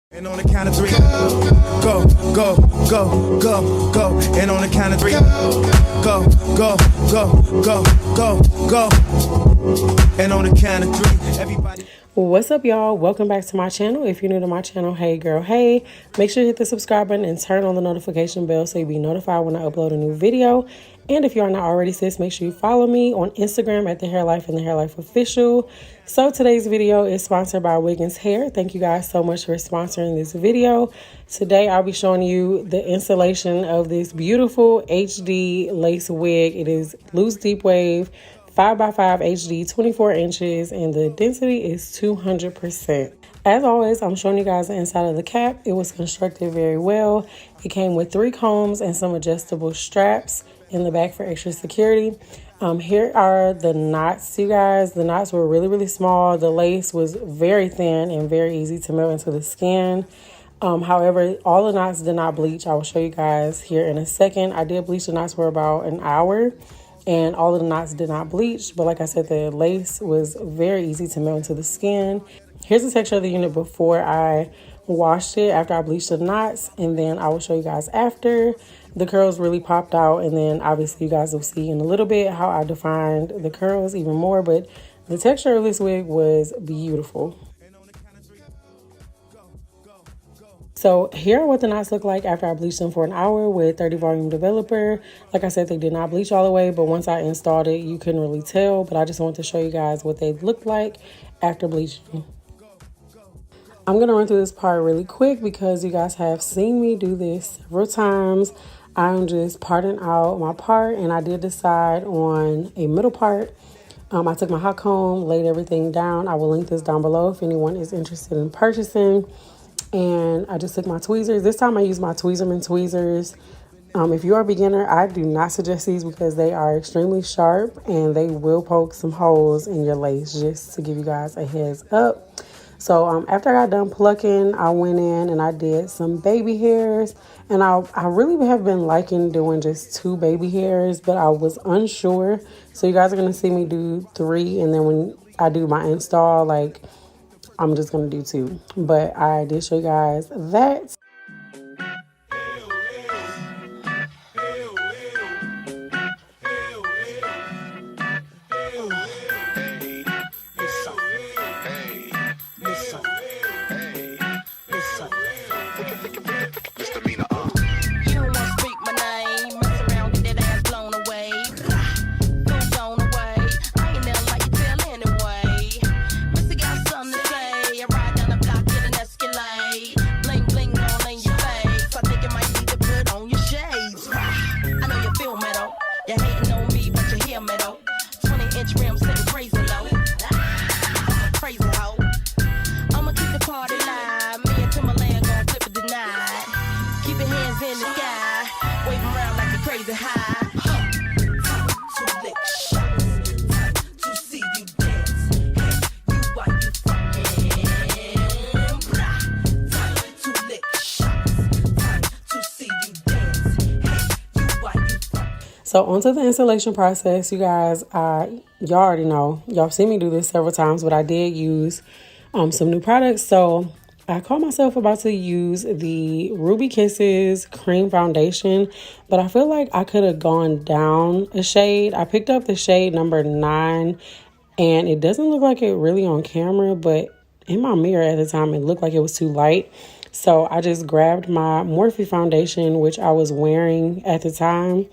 And on the count of three, go, go, go, go, go. And on the count of three, go, go, go, go, go, go. And on the count of three, everybody. What's up, y'all? Welcome back to my channel. If you're new to my channel, hey girl, hey. Make sure you hit the subscribe button and turn on the notification bell so you'll be notified when I upload a new video. And if you are not already, sis, make sure you follow me on Instagram at The Hare Life and The Hare Life Official. So today's video is sponsored by Wiggins Hair. Thank you guys so much for sponsoring this video. Today I'll be showing you the installation of this beautiful HD lace wig. It is loose deep wave 5x5 HD, 24 inches, and the density is 200%. As always, I'm showing you guys the inside of the cap. It was constructed very well. It came with 3 combs and some adjustable straps in the back for extra security. Here are the knots, you guys. The knots were really, really small. The lace was very thin and very easy to melt into the skin. However, all the knots did not bleach. I will show you guys here in a second. I did bleach the knots for about an hour. And all of the knots did not bleach. But like I said, the lace was very easy to melt into the skin. Here's the texture of the unit before I washed it, after I bleached the knots. And then I will show you guys after. The curls really popped out. And then obviously you guys will see in a little bit how I defined the curls even more. But the texture of this wig was beautiful. So here are what the knots look like after I bleached them for an hour with 30 volume developer. Like I said, they did not bleach all the way, but once I installed it, you couldn't really tell. But I just wanted to show you guys what they looked like after bleaching. I'm going to run through this part really quick because you guys have seen me do this several times. I'm just parting out my part, and I did decide on a middle part. I took my hot comb, laid everything down. I will link this down below if anyone is interested in purchasing. And I just took my tweezers. This time I used my Tweezerman tweezers. If you are a beginner, I do not suggest these because they are extremely sharp and they will poke some holes in your lace, just to give you guys a heads up. So after I got done plucking, I went in and I did some baby hairs. And I really have been liking doing just 2 baby hairs, but I was unsure. So you guys are going to see me do 3. And then when I do my install, like, I'm just going to do 2, but I did show you guys that. So onto the installation process, you guys, y'all already know, y'all seen me do this several times, but I did use some new products. So I caught myself about to use the Ruby Kisses cream foundation, but I feel like I could have gone down a shade. I picked up the shade number 9, and it doesn't look like it really on camera, but in my mirror at the time, it looked like it was too light. So I just grabbed my Morphe foundation, which I was wearing at the time,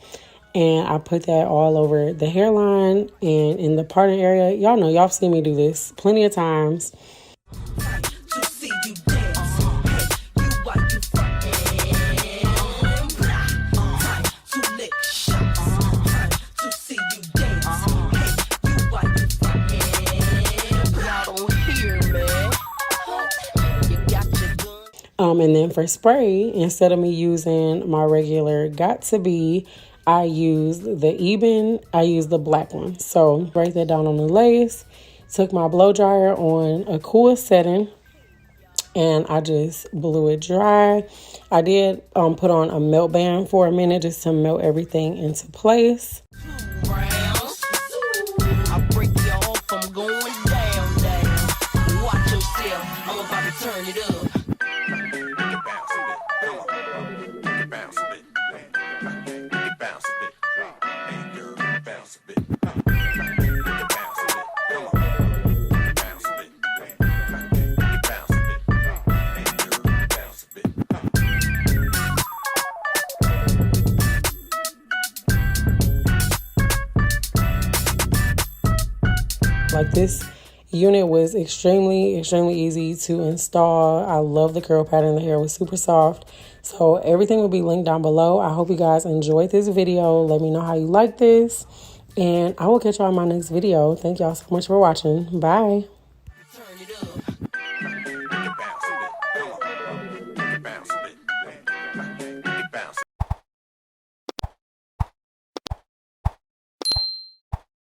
and I put that all over the hairline and in the parting area. Y'all know, y'all seen me do this plenty of times. And then for spray, instead of me using my regular Got2b, I used the Eben. I used the black one. So write that down on the lace. Took my blow dryer on a cool setting, and I just blew it dry. I did put on a melt band for a minute just to melt everything into place. Turn it up. Like, this unit was extremely easy to install. I love the curl pattern. The hair was super soft. So everything will be linked down below. I hope you guys enjoyed this video. Let me know how you like this, and I will catch y'all in my next video. Thank y'all so much for watching. Bye.